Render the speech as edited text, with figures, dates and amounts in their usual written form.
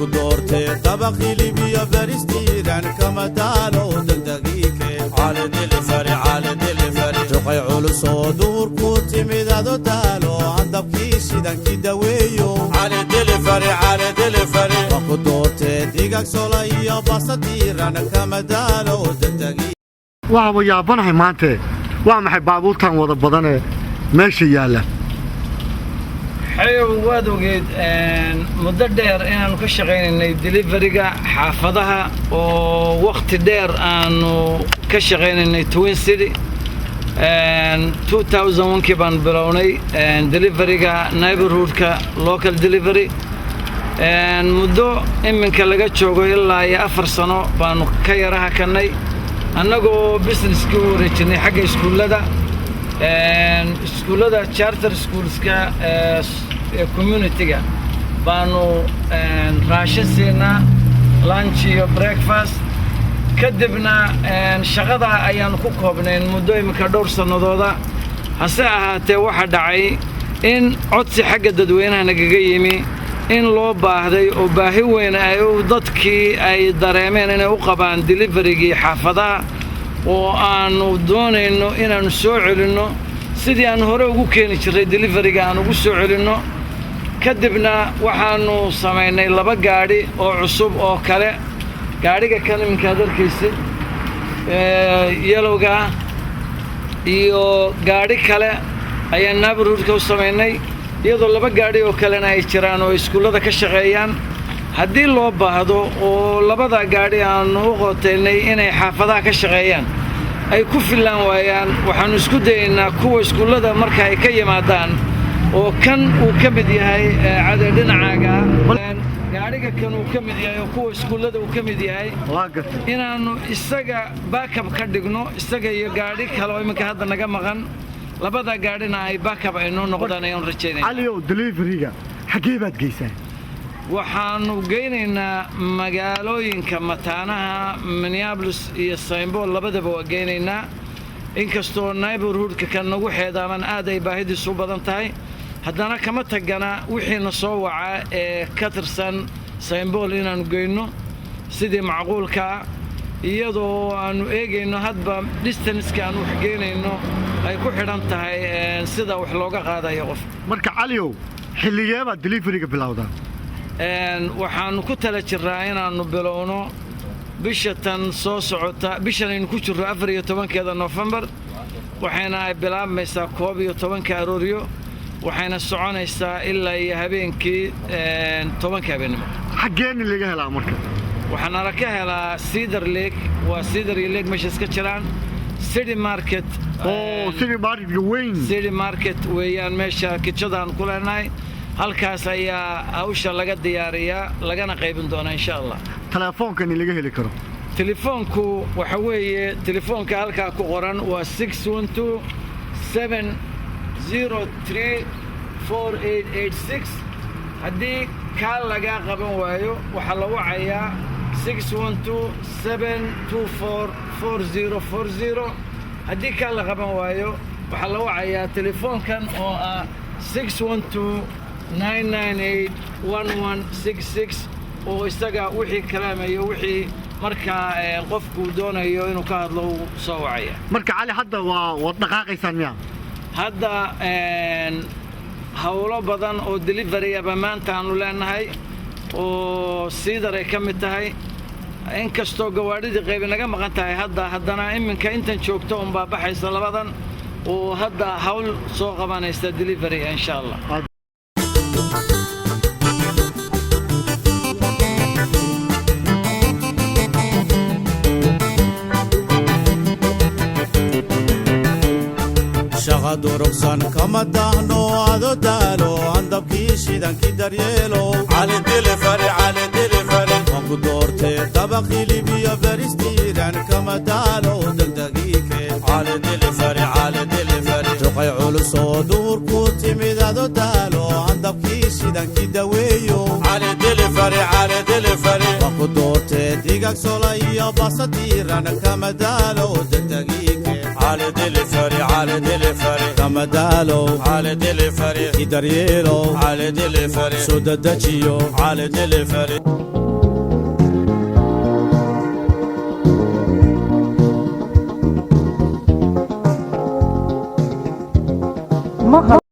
دورتي طبخي لي بيا برستيران كما دالو دقدقيك على دلفري جوقي علوس ودور كوتي ميدادو دالو عندك سيدان كده ويو على دلفري وكو دورتي ديقاك سولايا باستيران كما دالو دقدقيك واو يا بنحي مانتي وامحي بابولتان ودا بدن ماشي يالا حيو وادوغيد مدة دير إنه كشغين دليفريجا حافظها ووقت دير إنه كشغين توين سيتي 2001 كبان بروني دليفريجا نايبرهود كا لوكال دليفري مدة إمن كلاجت شغل إلا يأفر سنة بانو كيرها كناي أنا جو بيزنس كوريتني حاجة سكول لدا سكول لدا charter schools كا community كا بانو راشن سينا lunch يو breakfast كدبنا شغلة أيام كوكو بنين مدة مكدور سنة ذا هسه واحد عاي إن عطسي حاجة ددوينها نجيمي إن لو باهدي وباهي وين أيو ضدكي أي دريمين إنه وقبان دليفريجي حافظها وأنو دون إنه نسوع لإنه سيدي أنه هو وكين يشتري دليفريجي أنو وسوع لإنه كدبنا وحنو سمعنا لبا قاري أو عصب أو كله قاري كان من كادر كيسي يلوجا يو قاري كله أي نابرود كو سمعنا iyadoo laba gaari oo kalena ay jiraan oo iskuulada ka shaqeeyaan hadii loo baahdo oo labada gaari aan u qotaynay inay xaafadaha ka shaqeeyaan ay ku filan waayaan waxaan isku daynaa kuwa iskuulada marka ay ka yimaadaan oo kan uu ka mid yahay cadad dhinacaaga gaariga kan uu ka mid yahay oo kuwa iskuulada uu ka mid yahay inaanu isaga backup ka dhigno isaga iyo gaari kale oo iminka hadda naga maqan labada gaarina ay backup ay noo noqdaan ay rajeynayaan aliyo deliveryga xagee baad geysay waxaanu geynaynaa magaalooyinka mataanaha Minneapolis iyo St. Paul labadaba waa geynaynaa inkastoo neighborhoodka kan nagu xeedaaman aad ay baahidiisu badan tahay haddana kama tagana wixii soo waca ee ka tirsan St. Paul inaanu geyno sidii macquulka iyadoo aanu eegayno hadba distance-ka aanu wax geynayno ay ku xidhan tahay sida wax looga qaadayo qof marka caliyow xilligeeba deliveryga bilowda waxaanu ku tala jiraa inaanu bilowno bisha tan soo socota bishan aynu ku jirro 14 November waxayna ay bilaabmaysaa 12 arooriyo waxayna soconaysaa ilaa iyo habeenkii 10 habeenimo xageen laga helaa marka waxaan arka helaa Cedar Lake waa Cedar Lake meesha iska jiraan City Market City Market weeyaan meesha kitchadaan ku leenahay halkaas ayaa hawsha laga diyaariyaa lagana qaybin doona insha Allah telefoonkan laga heli karo telefoonku waxa weeye telefoonka halka ku qoran waa 612 703 4886 hadii ka laga qaban waayo waxa la wacayaa 612 724 4040 haddii ka la qaban waayo waxa la wacayaa telefoonkan oo ah 612 998 1166 oo isaga wixii kalaamayo wixii marka qofku doonayo inuu ka hadlo soo wacaya marka cali hadda waa dhaqaaqaysan miya hadda hawlo badan oo delivery aba maanta aanu leenahay oo Cedar ay ka mid tahay inkastoo gawaadhidii qayb naga maqan tahay haddana iminka intan joogto un baa baxaysa labadan oo hadda hawl soo qabanaysa delivery insha Allah شغد رقصان كما دهنو عدو دالو عندك شيدان كي دريلو على دلفري وانكو دورتي طبخي لي بيا برستيران كما دالو دقدقيك على دلفري جوقي علوس ودور كوتي ميدادو دالو عندك شيدان كي دويو على دلفري وانكو دورتي ديقاك سولايا باستيران كما دالو دقدقيك على دلفري كما دالو على دلفري إداريلو على دلفري سودة دجيو على دلفري maqal